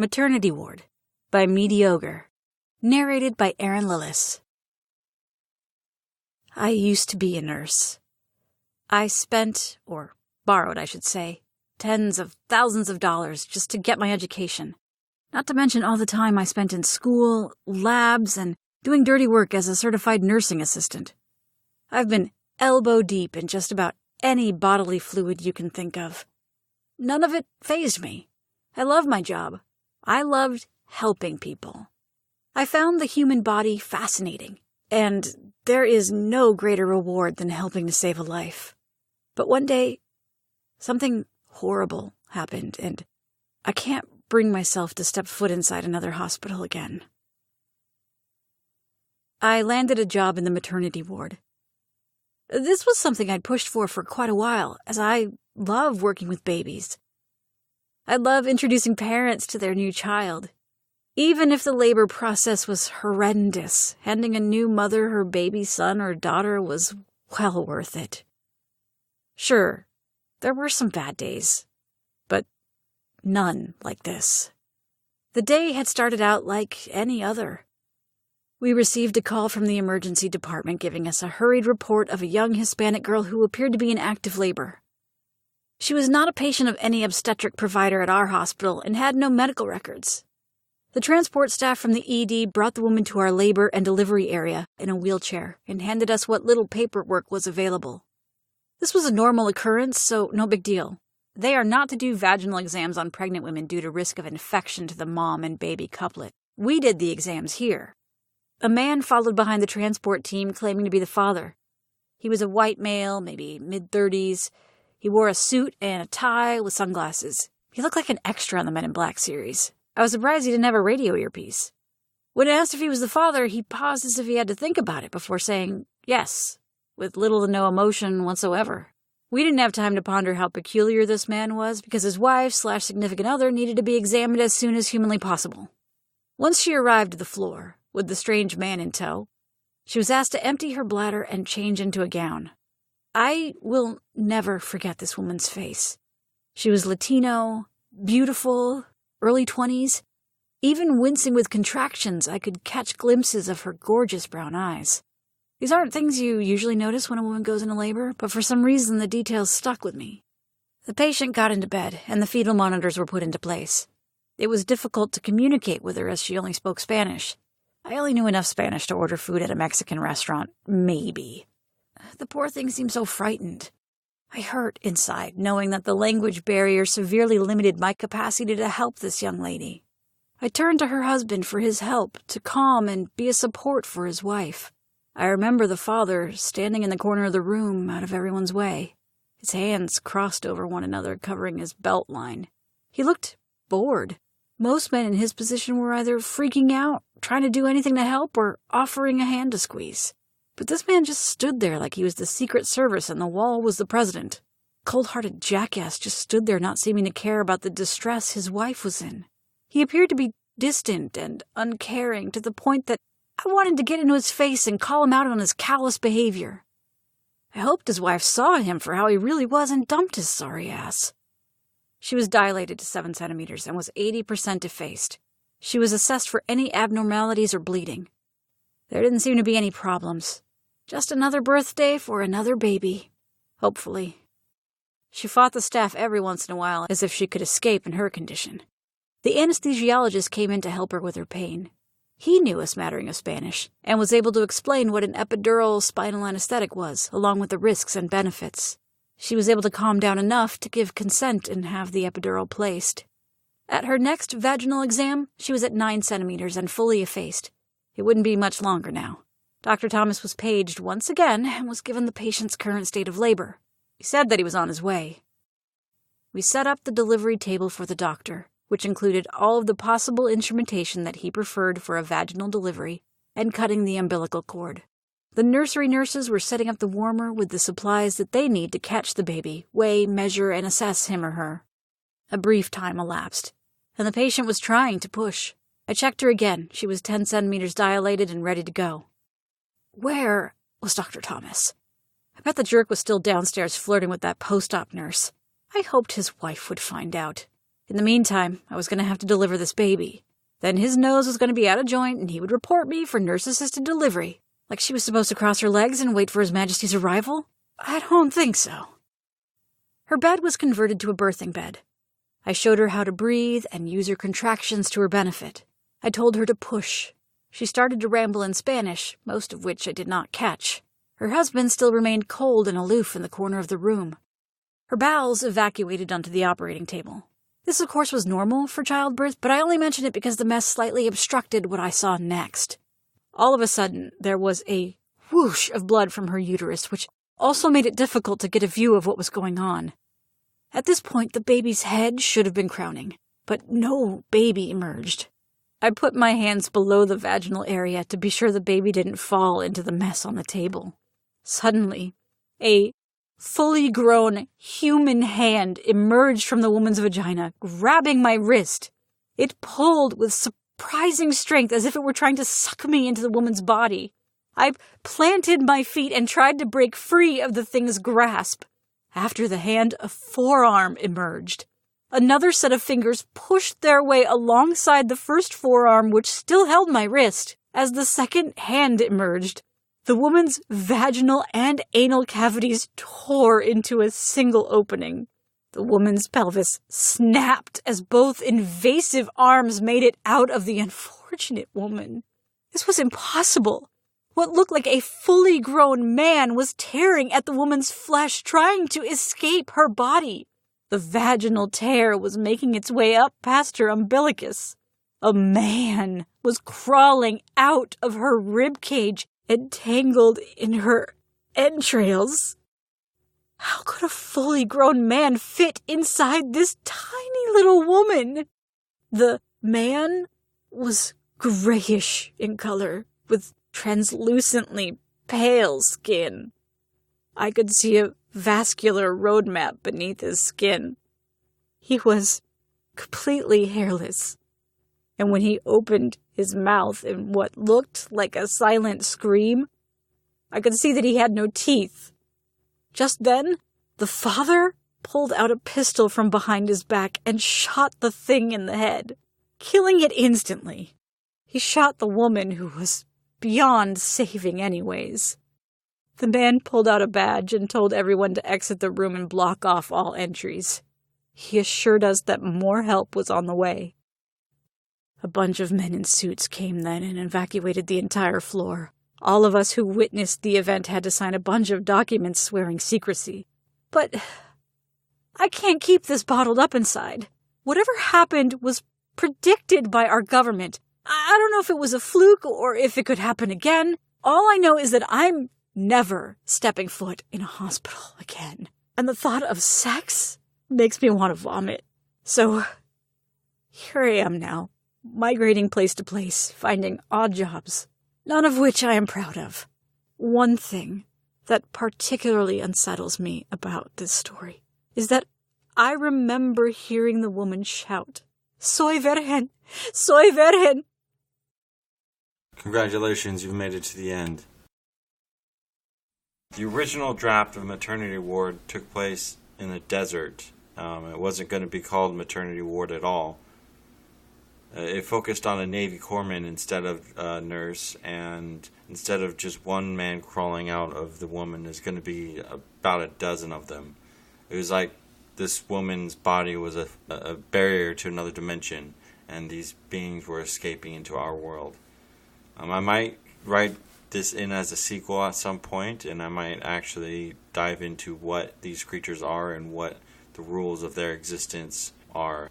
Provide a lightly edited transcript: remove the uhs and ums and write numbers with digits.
MaternityWard by Mediocre. Narrated by Aaron Lillis. I used to be a nurse. I spent, or borrowed I should say, tens of thousands of dollars just to get my education. Not to mention all the time I spent in school, labs, and doing dirty work as a certified nursing assistant. I've been elbow deep in just about any bodily fluid you can think of. None of it fazed me. I love my job. I loved helping people. I found the human body fascinating, and there is no greater reward than helping to save a life. But one day, something horrible happened, and I can't bring myself to step foot inside another hospital again. I landed a job in the maternity ward. This was something I'd pushed for quite a while, as I love working with babies. I love introducing parents to their new child. Even if the labor process was horrendous, handing a new mother her baby son or daughter was well worth it. Sure, there were some bad days, but none like this. The day had started out like any other. We received a call from the emergency department giving us a hurried report of a young Hispanic girl who appeared to be in active labor. She was not a patient of any obstetric provider at our hospital and had no medical records. The transport staff from the ED brought the woman to our labor and delivery area in a wheelchair and handed us what little paperwork was available. This was a normal occurrence, so no big deal. They are not to do vaginal exams on pregnant women due to risk of infection to the mom and baby couplet. We did the exams here. A man followed behind the transport team claiming to be the father. He was a white male, maybe mid-30s. He wore a suit and a tie with sunglasses. He looked like an extra on the Men in Black series. I was surprised he didn't have a radio earpiece. When asked if he was the father, he paused as if he had to think about it before saying yes, with little to no emotion whatsoever. We didn't have time to ponder how peculiar this man was because his wife/significant other needed to be examined as soon as humanly possible. Once she arrived at the floor, with the strange man in tow, she was asked to empty her bladder and change into a gown. I will never forget this woman's face. She was Latino, beautiful, early 20s. Even wincing with contractions, I could catch glimpses of her gorgeous brown eyes. These aren't things you usually notice when a woman goes into labor, but for some reason the details stuck with me. The patient got into bed, and the fetal monitors were put into place. It was difficult to communicate with her as she only spoke Spanish. I only knew enough Spanish to order food at a Mexican restaurant, maybe. The poor thing seemed so frightened. I hurt inside, knowing that the language barrier severely limited my capacity to help this young lady. I turned to her husband for his help, to calm and be a support for his wife. I remember the father standing in the corner of the room, out of everyone's way, his hands crossed over one another, covering his belt line. He looked bored. Most men in his position were either freaking out, trying to do anything to help, or offering a hand to squeeze. But this man just stood there like he was the Secret Service and the wall was the president. Cold-hearted jackass just stood there not seeming to care about the distress his wife was in. He appeared to be distant and uncaring to the point that I wanted to get into his face and call him out on his callous behavior. I hoped his wife saw him for how he really was and dumped his sorry ass. She was dilated to 7 centimeters and was 80% effaced. She was assessed for any abnormalities or bleeding. There didn't seem to be any problems. Just another birthday for another baby. Hopefully. She fought the staff every once in a while as if she could escape in her condition. The anesthesiologist came in to help her with her pain. He knew a smattering of Spanish and was able to explain what an epidural spinal anesthetic was, along with the risks and benefits. She was able to calm down enough to give consent and have the epidural placed. At her next vaginal exam, she was at 9 centimeters and fully effaced. It wouldn't be much longer now. Dr. Thomas was paged once again and was given the patient's current state of labor. He said that he was on his way. We set up the delivery table for the doctor, which included all of the possible instrumentation that he preferred for a vaginal delivery, and cutting the umbilical cord. The nursery nurses were setting up the warmer with the supplies that they need to catch the baby, weigh, measure, and assess him or her. A brief time elapsed, and the patient was trying to push. I checked her again. She was 10 centimeters dilated and ready to go. Where was Dr. Thomas? I bet the jerk was still downstairs flirting with that post-op nurse. I hoped his wife would find out. In the meantime, I was going to have to deliver this baby. Then his nose was going to be out of joint, and he would report me for nurse-assisted delivery. Like she was supposed to cross her legs and wait for His Majesty's arrival? I don't think so. Her bed was converted to a birthing bed. I showed her how to breathe and use her contractions to her benefit. I told her to push. She started to ramble in Spanish, most of which I did not catch. Her husband still remained cold and aloof in the corner of the room. Her bowels evacuated onto the operating table. This, of course, was normal for childbirth, but I only mention it because the mess slightly obstructed what I saw next. All of a sudden, there was a whoosh of blood from her uterus, which also made it difficult to get a view of what was going on. At this point, the baby's head should have been crowning, but no baby emerged. I put my hands below the vaginal area to be sure the baby didn't fall into the mess on the table. Suddenly, a fully grown human hand emerged from the woman's vagina, grabbing my wrist. It pulled with surprising strength as if it were trying to suck me into the woman's body. I planted my feet and tried to break free of the thing's grasp. After the hand, a forearm emerged. Another set of fingers pushed their way alongside the first forearm, which still held my wrist, as the second hand emerged. The woman's vaginal and anal cavities tore into a single opening. The woman's pelvis snapped as both invasive arms made it out of the unfortunate woman. This was impossible. What looked like a fully grown man was tearing at the woman's flesh, trying to escape her body. The vaginal tear was making its way up past her umbilicus. A man was crawling out of her ribcage, entangled in her entrails. How could a fully grown man fit inside this tiny little woman? The man was grayish in color, with translucently pale skin. I could see a vascular road map beneath his skin. He was completely hairless, and when he opened his mouth in what looked like a silent scream, I could see that he had no teeth. Just then, the father pulled out a pistol from behind his back and shot the thing in the head, killing it instantly. He shot the woman, who was beyond saving anyways. The man pulled out a badge and told everyone to exit the room and block off all entries. He assured us that more help was on the way. A bunch of men in suits came then and evacuated the entire floor. All of us who witnessed the event had to sign a bunch of documents swearing secrecy. But I can't keep this bottled up inside. Whatever happened was predicted by our government. I don't know if it was a fluke or if it could happen again. All I know is that I'm never stepping foot in a hospital again. And the thought of sex makes me want to vomit. So here I am now, migrating place to place, finding odd jobs, none of which I am proud of. One thing that particularly unsettles me about this story is that I remember hearing the woman shout, "Soy virgen! Soy virgen!" Congratulations, you've made it to the end. The original draft of Maternity Ward took place in the desert. It wasn't going to be called Maternity Ward at all. It focused on a Navy corpsman instead of a nurse, and instead of just one man crawling out of the woman, there's going to be about a dozen of them. It was like this woman's body was a barrier to another dimension, and these beings were escaping into our world. I might write this in as a sequel at some point, and I might actually dive into what these creatures are and what the rules of their existence are.